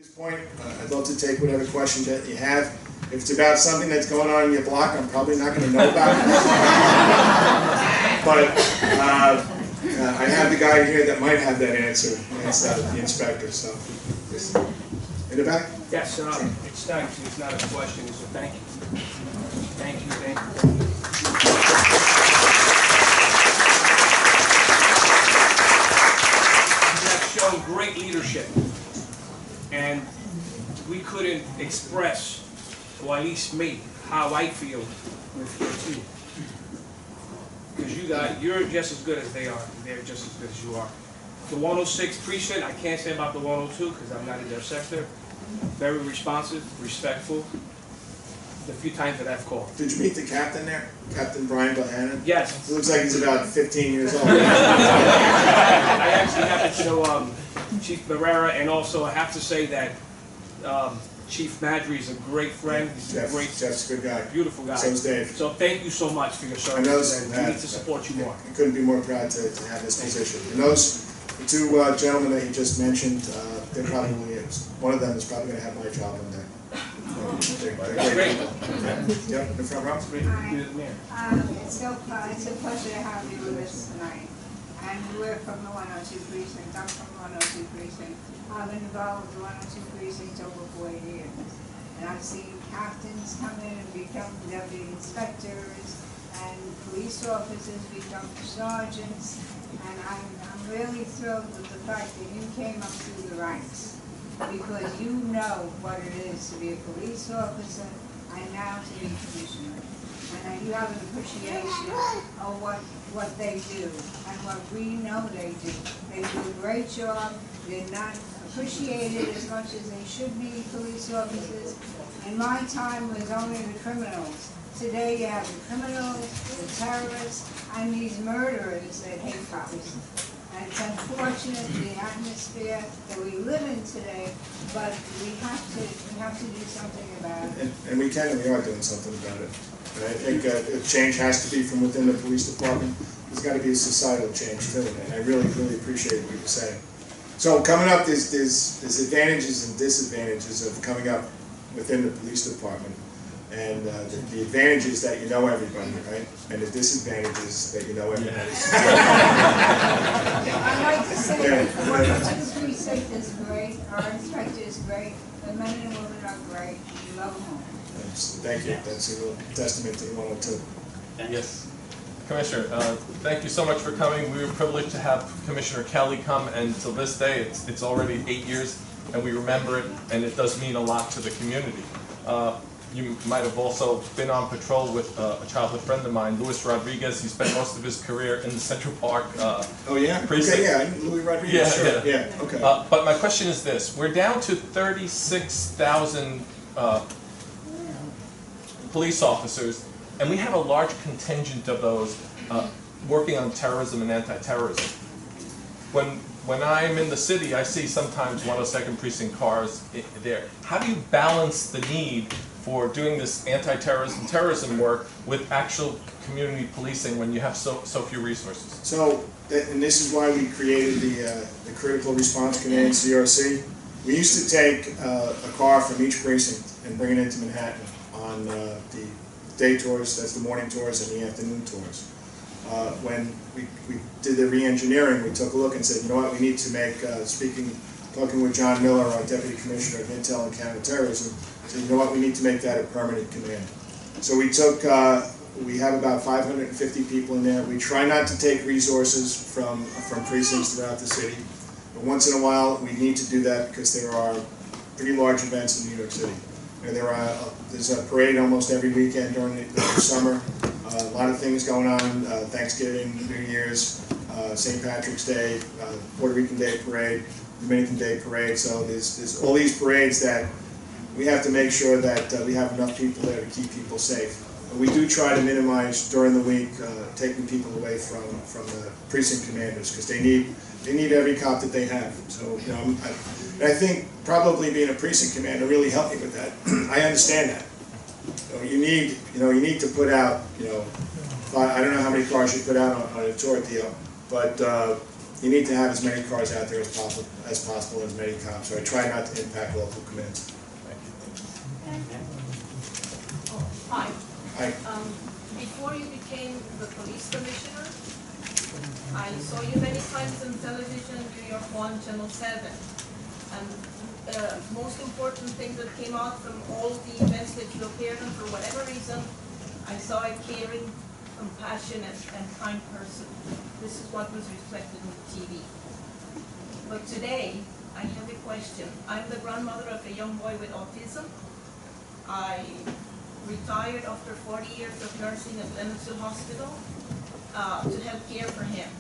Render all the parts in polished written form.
this point, I'd love to take whatever questions that you have. If it's about something that's going on in your block, I'm probably not going to know about it. But I have the guy here that might have that answer. It's the inspector. So, in the back. Yes, it's not a question. It's a thank you. Thank you. You have shown great leadership, and we couldn't express, or at least me, how I feel with your team. Because you're just as good as they are. They're just as good as you are. The 106 precinct, I can't say about the 102 because I'm not in their sector. Very responsive, respectful. The few times that I've called. Did you meet the captain there? Captain Brian Bohannon? Yes. He looks like he's about 15 years old. I actually happen to know Chief Barrera, and also I have to say that Chief Madry is a great friend. He's a great, Jeff's a good guy. Beautiful guy. So is Dave. So thank you so much for your service, and we need to support you more. I couldn't be more proud to have this position. And those two gentlemen that you just mentioned, they're probably, one of them is probably going to have my job one day. They're great. Yep, the front row. It's a pleasure to have you with us tonight. And we're from the 102 precinct. I'm from the 102 precinct. I've been involved with the 102 precinct over 4 years. And I've seen captains come in and become deputy inspectors, and police officers become sergeants. And I'm really thrilled with the fact that you came up through the ranks, because you know what it is to be a police officer and now to be commissioner. And you have an appreciation of what they do and what we know they do. They do a great job. They're not appreciated as much as they should be, police officers. In my time, it was only the criminals. Today you have the criminals, the terrorists, and these murderers that hate cops. And it's unfortunate, the atmosphere that we live in today, but we have to do something about it. And we can, and we are doing something about it. And I think change has to be from within the police department. There's got to be a societal change too, and I really, really appreciate what you're saying. So coming up, there's advantages and disadvantages of coming up within the police department. And the advantage is that you know everybody, right? And the disadvantage is that you know everybody. I'd like to say that the 102 precinct is great, our inspector is great, the men and women are great, we love them all. Thank you. That's a real testament to the 102. Yes. Commissioner, thank you so much for coming. We were privileged to have Commissioner Kelly come, and to this day, it's already 8 years, and we remember it, and it does mean a lot to the community. You might have also been on patrol with a childhood friend of mine, Luis Rodriguez. He spent most of his career in the Central Park oh yeah? precinct. Okay, yeah, Luis Rodriguez, yeah, sure. Yeah, okay. But my question is this. We're down to 36,000 police officers, and we have a large contingent of those working on terrorism and anti-terrorism. When I'm in the city, I see sometimes 102nd Precinct cars there. How do you balance the need for doing this anti-terrorism, terrorism work with actual community policing when you have so few resources? So, and this is why we created the Critical Response Command, CRC. We used to take a car from each precinct and bring it into Manhattan on the day tours, that's the morning tours, and the afternoon tours. When we did the re-engineering, we took a look and said, you know what, we need to make, talking with John Miller, our Deputy Commissioner of Intel and Counterterrorism, said, you know what, we need to make that a permanent command. So we took, we have about 550 people in there. We try not to take resources from precincts throughout the city, but once in a while we need to do that because there are pretty large events in New York City. And there's a parade almost every weekend during the summer. A lot of things going on, Thanksgiving, New Year's, St. Patrick's Day, Puerto Rican Day Parade, Dominican Day Parade. So there's all these parades that we have to make sure that we have enough people there to keep people safe. But we do try to minimize during the week taking people away from the precinct commanders because they need every cop that they have. So you know, I think probably being a precinct commander really helped me with that. I understand that. You need to put out, I don't know how many cars you put out on a tour deal, but you need to have as many cars out there as possible, as many cops. So I try not to impact local commands. Hi. Hi. Before you became the police commissioner, I saw you many times on television, New York 1, Channel 7. And the most important thing that came out from all the events that you appeared in, for whatever reason, I saw a caring, compassionate, and kind person. This is what was reflected on the TV. But today, I have a question. I'm the grandmother of a young boy with autism. I retired after 40 years of nursing at Leonardsville Hospital to help care for him.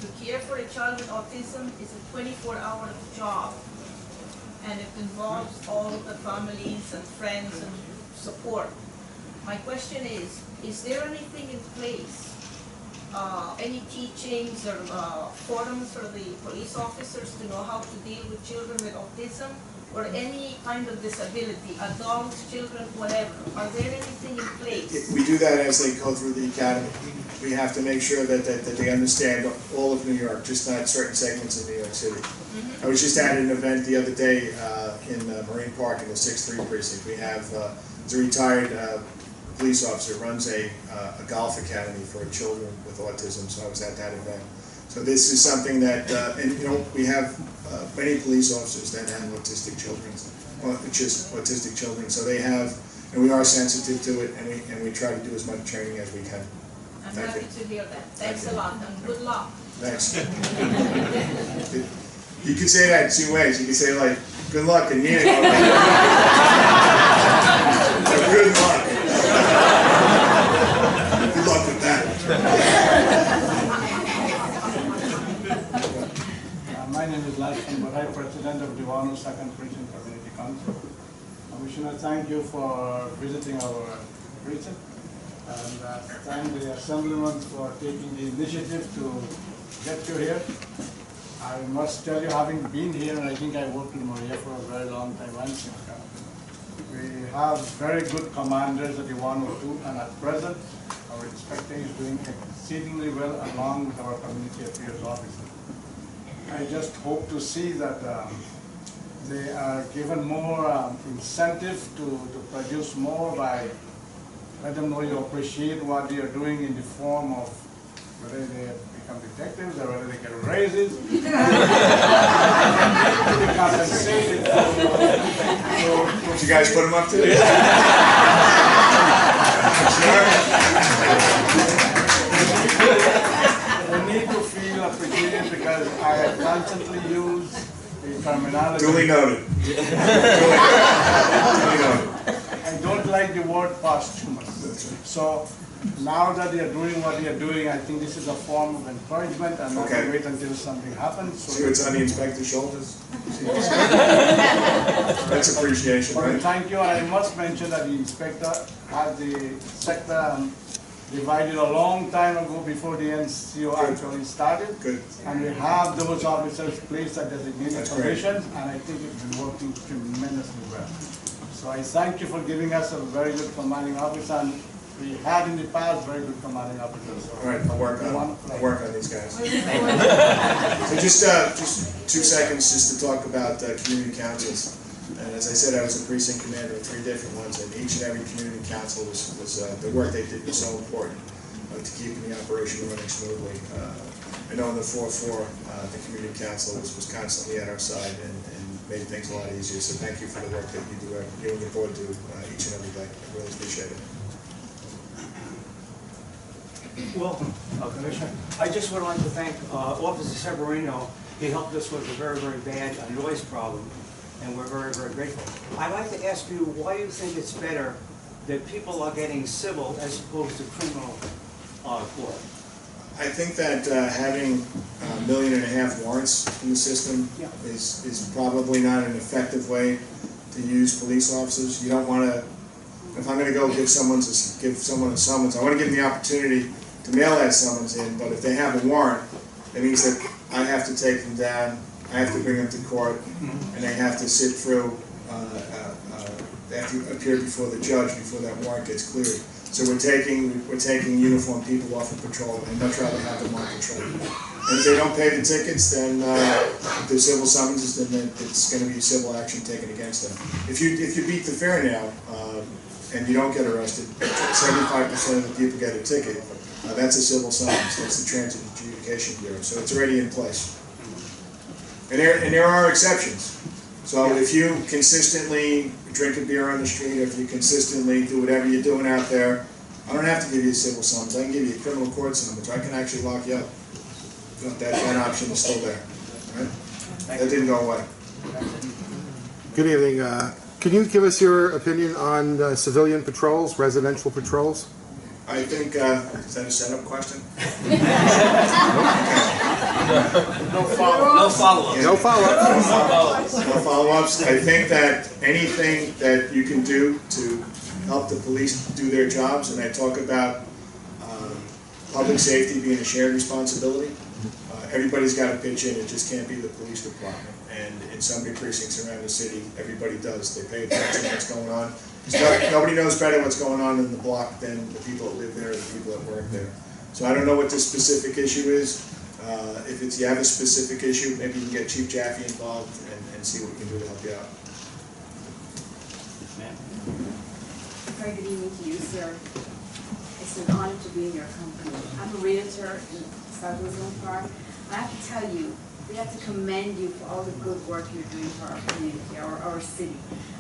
To care for a child with autism is a 24-hour job, and it involves all of the families and friends and support. My question is there anything in place, any teachings or forums for the police officers to know how to deal with children with autism or any kind of disability, adults, children, whatever? Are there anything in place? We do that as they go through the academy. We have to make sure that they understand all of New York, just not certain segments of New York City. I was just at an event the other day in Marine Park in the 6-3 precinct. We have there's a retired police officer runs a golf academy for children with autism. So I was at that event. So this is something that, and you know, we have many police officers that have autistic children, just autistic children. So they have, and we are sensitive to it, and we try to do as much training as we can. I'm happy to hear that. Thanks a lot, and good luck. Thanks. You can say that in two ways. You can say like, good luck and mean it. Good luck. Good luck with that. My name is Lashman Barai, President of Diwano 2nd Precinct Community Council. Commissioner, thank you for visiting our precinct, and thank the Assemblyman for taking the initiative to get you here. I must tell you, having been here, and I think I worked in Maria for a very long time, we have very good commanders at Diwano too, and at present, our inspector is doing exceedingly well along with our community affairs officer. I just hope to see that they are given more incentive to produce more by let them know you appreciate what they are doing in the form of whether they become detectives or whether they get raises. Compensated. Did you guys put them up today? We need to feel appreciated because I constantly use the terminology. Duly noted. Duly noted. I don't like the word posthumous. So now that they are doing what they are doing, I think this is a form of encouragement and not to wait until something happens. So see what's on the inspector's shoulders? That's appreciation, but right? thank you. I must mention that the inspector had the sector divided a long time ago before the NCO actually started. Good. And we have those officers placed at designated That's great. positions, and I think it's been working tremendously well. So I thank you for giving us a very good commanding officer, and we had in the past very good commanding officers. So All right, I'll work on these guys. So just 2 seconds just to talk about community councils. And as I said, I was a precinct commander of 3 different ones, and each and every community council was the work they did was so important to keeping the operation running smoothly. I know in the 4-4, the community council was constantly at our side and made things a lot easier. So thank you for the work that you do, you and your board do each and every day. I really appreciate it. Welcome, Commissioner. I just would like to thank Officer Severino. He helped us with a very, very bad noise problem, and we're very, very grateful. I'd like to ask you why you think it's better that people are getting civil as opposed to criminal court. I think that having $1.5 million warrants in the system is probably not an effective way to use police officers. You don't want to, if I'm going to go give someone a summons, I want to give them the opportunity to mail that summons in, but if they have a warrant, it means that I have to take them down, I have to bring them to court, and they have to sit through, they have to appear before the judge before that warrant gets cleared. So we're taking uniformed people off of patrol, and much rather have them on patrol. And if they don't pay the tickets, then if there's civil summonses, then it's going to be civil action taken against them. If you beat the fair now and you don't get arrested, 75% of the people get a ticket. That's a civil summons. That's the Transit Adjudication Bureau. So it's already in place. And there are exceptions. So if you consistently drink a beer on the street, or if you consistently do whatever you're doing out there, I don't have to give you a civil summons. I can give you a criminal court summons. I can actually lock you up. That option is still there. Right? That didn't go away. Good evening. Can you give us your opinion on civilian patrols, residential patrols? I think, is that a setup question? No follow-up. No follow-up. No follow-ups. I think that anything that you can do to help the police do their jobs, and I talk about public safety being a shared responsibility, everybody's got to pitch in. It just can't be the police department. And in so many precincts around the city, everybody does. They pay attention to what's going on. Nobody knows better what's going on in the block than the people that live there or the people that work there. So I don't know what the specific issue is. If you have a specific issue, maybe you can get Chief Jaffe involved and see what we can do to help you out. Very good evening to you, sir. It's an honor to be in your company. I'm a realtor in South Ozone Park. I have to tell you, we have to commend you for all the good work you're doing for our community, our city,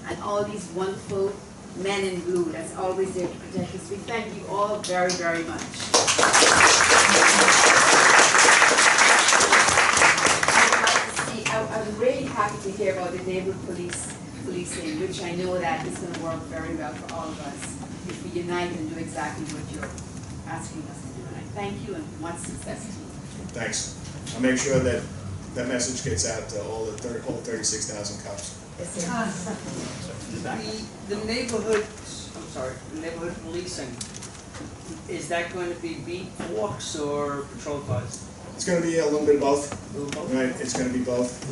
and all these wonderful men in blue that's always there to protect us. We thank you all very, very much. I'm really happy to hear about the neighborhood policing, which I know that is going to work very well for all of us if we unite and do exactly what you're asking us to do. And I thank you and much success to you. Thanks. I'll make sure that that message gets out to all 36,000 cops. The neighborhood, the neighborhood policing, is that going to be beat walks or patrol cars? It's going to be a little bit of both. Right? It's going to be both.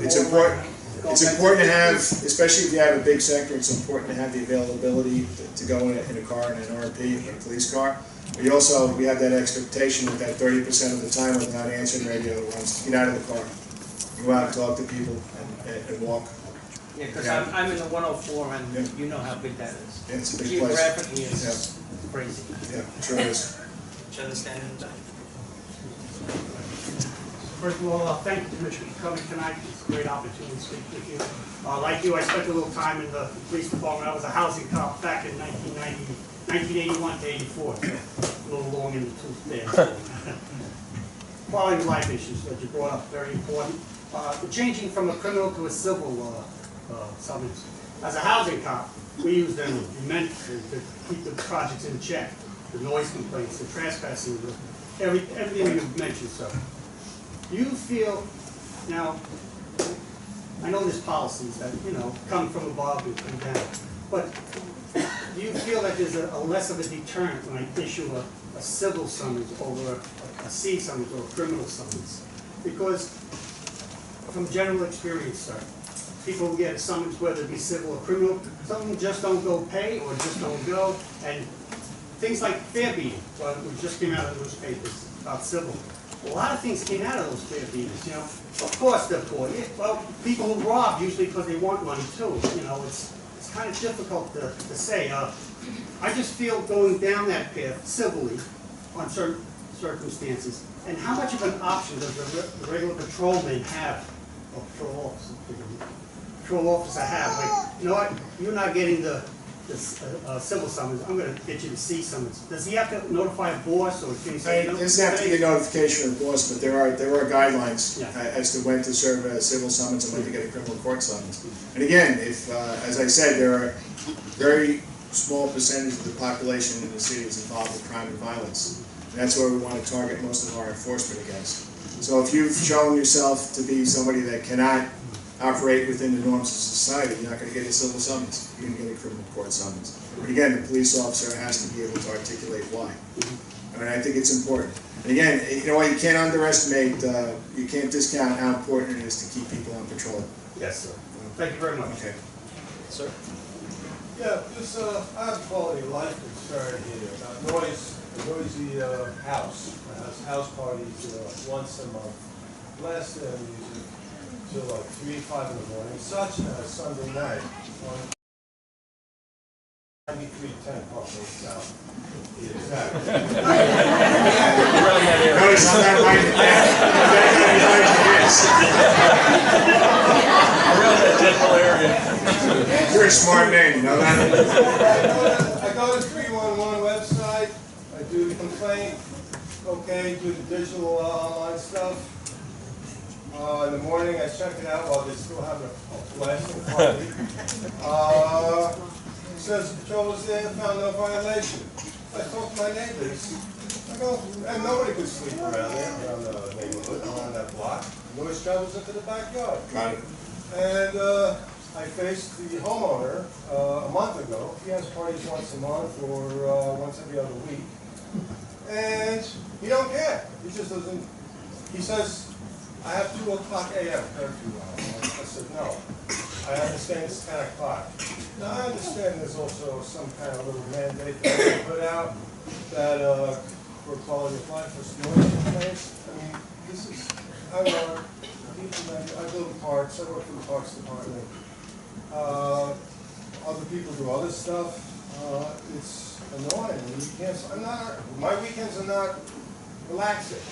It's important. It's important to have, especially if you have a big sector. It's important to have the availability to go in a car, in an RP, or a police car. But we have that expectation that 30% of the time without answering radio, get out of the car, go out and talk to people and walk. Yeah, because I'm in the 104, and you know how big that is. Yeah, it's a big place. Geographically, it's crazy. Yeah, sure is. Do you understand in the back? First of all, thank you, Commissioner, for coming tonight. It's a great opportunity to speak with you. Like you, I spent a little time in the police department. I was a housing cop back in 1981 to 84. A little long in the tooth there. Quality of life issues that you brought up, very important. Changing from a criminal to a civil summons. As a housing cop, we use them immensely to keep the projects in check. The noise complaints, the trespassing, everything you've mentioned, sir. Do you feel, now, I know there's policies that, come from above and come down, but do you feel that there's a less of a deterrent when I issue a civil summons over a C summons or a criminal summons? Because from general experience, sir, people who get a summons, whether it be civil or criminal, some of them just don't go pay or just don't go, and things like fair beating, well, it just came out of the newspapers about civil. A lot of things came out of those fair beatings, Of course they're poor. Well, people who rob usually because they want money too. It's kind of difficult to say. I just feel going down that path civilly on certain circumstances. And how much of an option does the regular patrolman have, or patrol officer have? Like, you know what? You're not getting the civil summons, I'm going to get you the C summons. Does he have to notify a boss, or can he say? It doesn't have to be a notification of the boss, but there are guidelines as to when to serve a civil summons and when to get a criminal court summons. And again, if as I said, there are very small percentage of the population in the city is involved in crime and violence. And that's where we want to target most of our enforcement against. So if you've shown yourself to be somebody that cannot operate within the norms of society, you're not going to get a civil summons. You're going to get a criminal court summons. But again, the police officer has to be able to articulate why. And I think it's important. And again, you can't underestimate, you can't discount how important it is to keep people on patrol. Yes, sir. Thank you very much. Okay. Sir? Yeah, just I have a quality of life concern here about noise noisy house. Has house parties once a month. Blast their music till like 3, 5 in the morning, such as Sunday night on 9310 Parkway South. Exactly. Notice I'm not writing it down. Around that general area. You're a smart man, you know that? I go to the 311 website, I do the complaint, okay, do the digital online stuff. In the morning, I check it out while they still have a blasting party. Says the patrol was there, found no violation. I talked to my neighbors. I go, and nobody could sleep around there, around the neighborhood, around that block. Noise travels into the backyard. Got it. And I faced the homeowner a month ago. He has parties once a month or once every other week. And he don't care. He just doesn't, he says, I have 2 o'clock a.m. curfew on. I said, no. I understand it's 10 o'clock. Now, I understand there's also some kind of little mandate that they put out that for quality of life, for noise complaints. I mean, this is, I work, I build parks, I work for the Parks Department. Other people do other stuff. It's annoying. My weekends are not relaxing.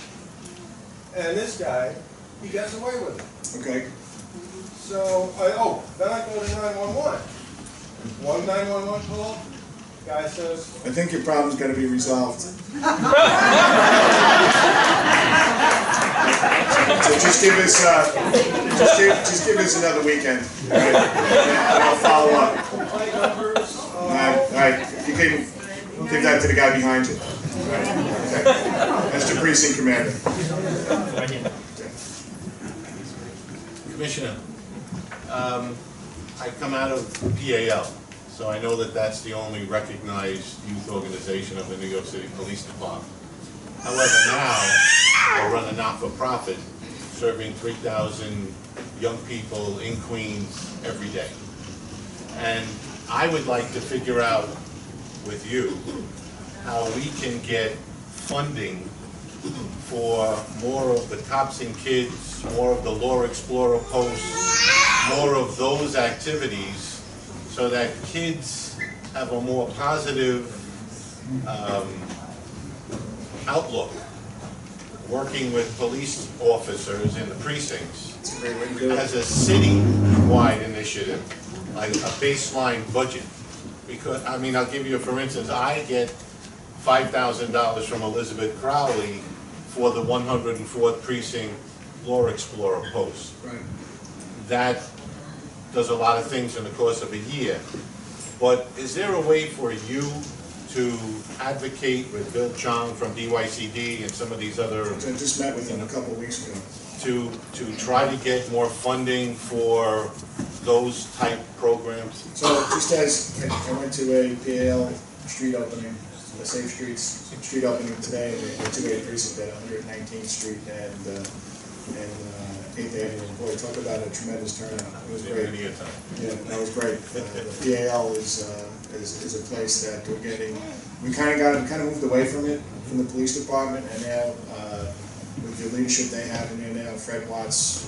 And this guy, he gets away with it. Okay. So, then I go to 911. One 911 call, guy says, I think your problem's got to be resolved. So just give us, just give us another weekend, right? And I'll follow up. complaint numbers, All right, you can give that to the guy behind you. All right. Okay. That's the precinct commander. Commissioner, I come out of PAL, so I know that that's the only recognized youth organization of the New York City Police Department. However, now I run a not-for-profit serving 3,000 young people in Queens every day. And I would like to figure out with you how we can get funding for more of the Cops and Kids, more of the Law Explorer posts, more of those activities, so that kids have a more positive outlook working with police officers in the precincts as a city-wide initiative, like a baseline budget. Because, I mean, I'll give you, for instance, I get $5,000 from Elizabeth Crowley for the 104th Precinct Law Explorer post. Right. That does a lot of things in the course of a year. But is there a way for you to advocate with Bill Chong from DYCD and some of these other... I just met with him a couple of weeks ago. To try to get more funding for those type programs? So just as I went to a PAL street opening, the Safe Streets street opening today, the 2A precinct at 119th Street and 8th Avenue. Boy, talk about a tremendous turnout. It was great. Yeah, that was great. The PAL is a place that we're getting. We kind of moved away from it, from the police department, and now with the leadership they have in there now, Fred Watts,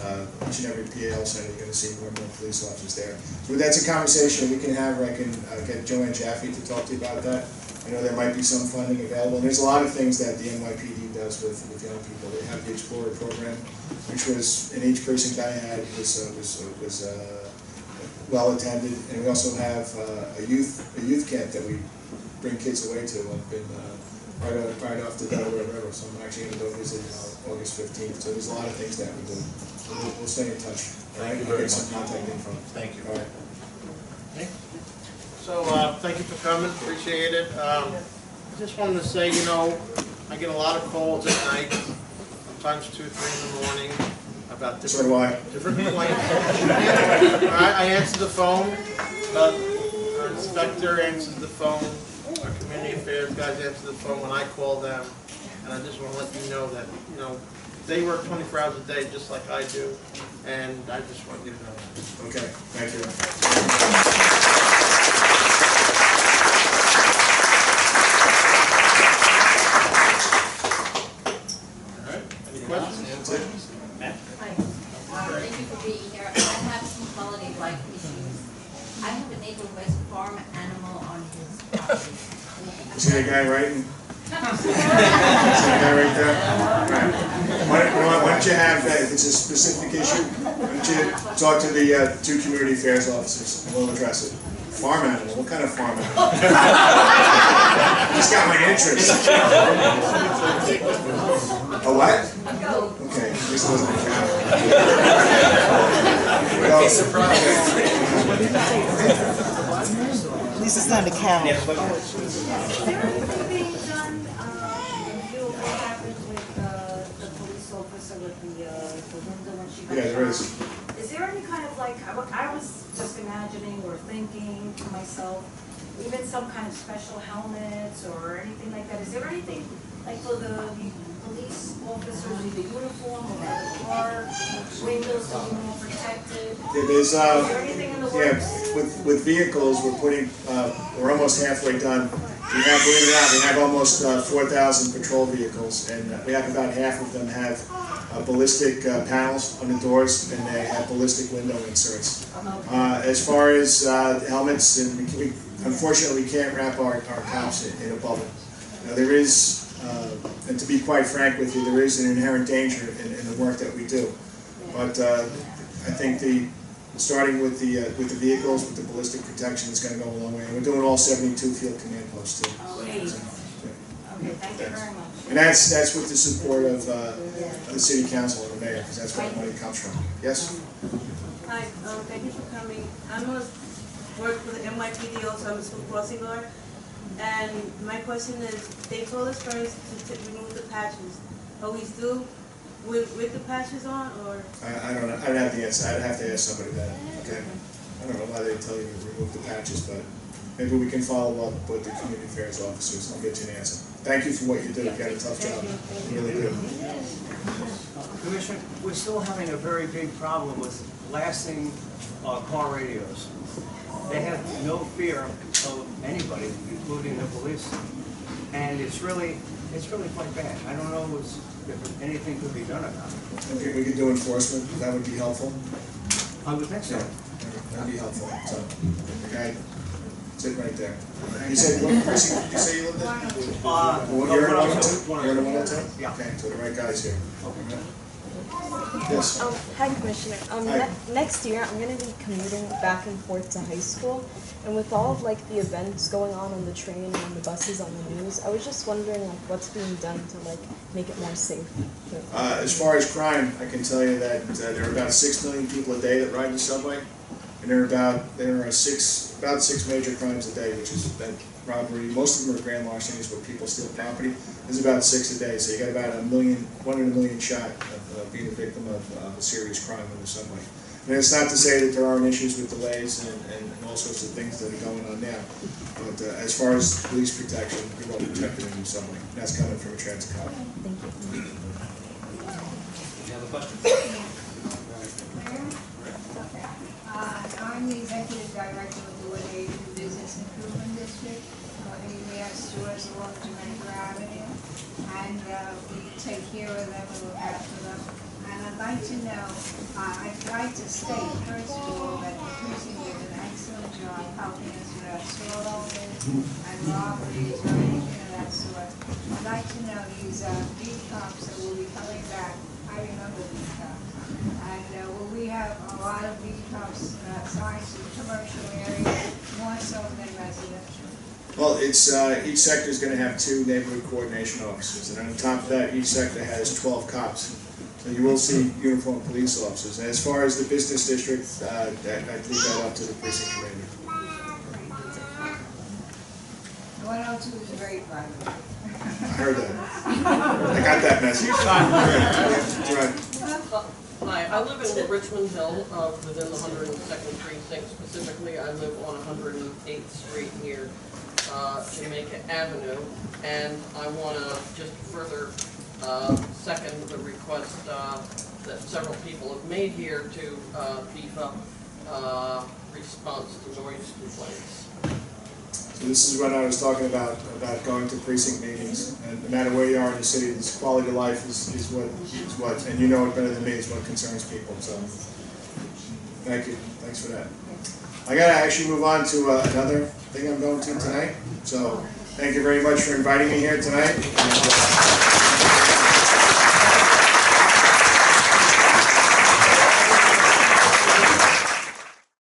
each and every PAL center, you're going to see more and more police officers there. So that's a conversation we can have, where I can get Joanne Jaffe to talk to you about that. I know there might be some funding available, and there's a lot of things that the NYPD does with young people. They have the Explorer program, which was, in each precinct I had, was well attended, and we also have a youth camp that we bring kids away to up in right off the Delaware River. So I'm actually going to go visit August 15th. So there's a lot of things that we do. So we'll stay in touch. All right, I'll get some contact info. Thank you. All right. Okay. So thank you for coming. Appreciate it. I just wanted to say, you know, I get a lot of calls at night, sometimes 2, 3 in the morning, about different complaints. I answer the phone. Our inspector answers the phone. Our community affairs guys answer the phone when I call them. And I just want to let you know that, you know, they work 24 hours a day just like I do. And I just want you to know that. Okay. Thank you. neighborhood's farm animal on his property. See that guy writing? See that guy right there? Right. Why don't you have, if it's a specific issue, why don't you talk to the 2 community affairs officers, and we'll address it. Farm animal? What kind of farm animal? Just got my interest. A what? Okay, this wasn't a cow. At least it's not a cow. Is there anything being done, you know, what happened with the police officer with the window when she got Yeah, there shot? is. Is there any kind of like, I was just imagining or thinking to myself, even some kind of special helmets or anything like that. Is there anything like for the police officers, either uniform or the car windows to be more protected? Yeah, there's, Is there anything in the works? yeah, with vehicles, we're putting, we're almost halfway done. We have, believe it or not, we have almost 4,000 patrol vehicles, and we have about half of them have ballistic panels on the doors, and they have ballistic window inserts. As far as helmets, and we unfortunately we can't wrap our cops in a bubble. Now, there is, and to be quite frank with you, there is an inherent danger in the work that we do. But I think starting with the vehicles, with the ballistic protection, is going to go a long way. And we're doing all 72 field command posts too. Okay, thank you very much. And that's with the support of the city council and the mayor, because that's where the money comes from. Yes? Hi, thank you for coming. I'm a work for the NYPD also, I'm a school crossing guard. And my question is, they told us first to remove the patches. Are we still with the patches on, or? I don't know. I don't have the answer. I'd have to ask somebody that. Okay. I don't know why they tell you to remove the patches, but maybe we can follow up with the community affairs officers. I'll get you an answer. Thank you for what you do. You've got a tough job. You really do. Commissioner, we're still having a very big problem with lasting car radios. They have no fear of anybody, including the police, and it's really quite bad. I don't know if anything could be done about it. Okay, we could do enforcement. That would be helpful. I would think so. That'd be helpful. So, okay, sit right there. You said what precinct did you say you lived in? You're in 102? You're in 102? Yeah. Okay, so the right guy's here. Okay. Yes. Hi, Commissioner. Hi. Next year, I'm going to be commuting back and forth to high school, and with all of like the events going on the train and on the buses on the news, I was just wondering like what's being done to like make it more safe. As far as crime, I can tell you that there are about 6 million people a day that ride the subway, and there are about six major crimes a day, which is that robbery. Most of them are grand larcenies where people steal property. There's about 6 a day, so you got about 1 in a million shot of being a victim of a serious crime on the subway. And it's not to say that there aren't issues with delays and all sorts of things that are going on now, but as far as police protection, you're well protected in the subway. That's coming from a transit cop. Thank you. You have a question? I'm the executive director of the Woodhaven Business Improvement District. We have stores along Jamaica Avenue, and we take care of them and look after them. And I'd like to know, I'd like to state, first of all, that the precinct did an excellent job helping us with our store owners and robberies or anything of that sort. I'd like to know these beat cops that will be coming back. I remember beat cops. And will we have a lot of beat cops assigned to the commercial area, more so than residential? Well, it's each sector is going to have 2 neighborhood coordination officers, and on top of that, each sector has 12 cops. So you will see uniformed police officers. And as far as the business district, I leave that up to the precinct commander. 102 is very private. I heard that. I got that message. That's right. Hi, I live in Richmond Hill, within the 102nd precinct. Specifically, I live on 108th Street near Jamaica Avenue, and I want to just further second the request that several people have made here to beef up response to noise complaints. So this is what I was talking about going to precinct meetings, and no matter where you are in the city, this quality of life is what, and you know it better than me, is what concerns people. So, thank you. Thanks for that. I gotta actually move on to another thing I'm going to tonight. So thank you very much for inviting me here tonight. And,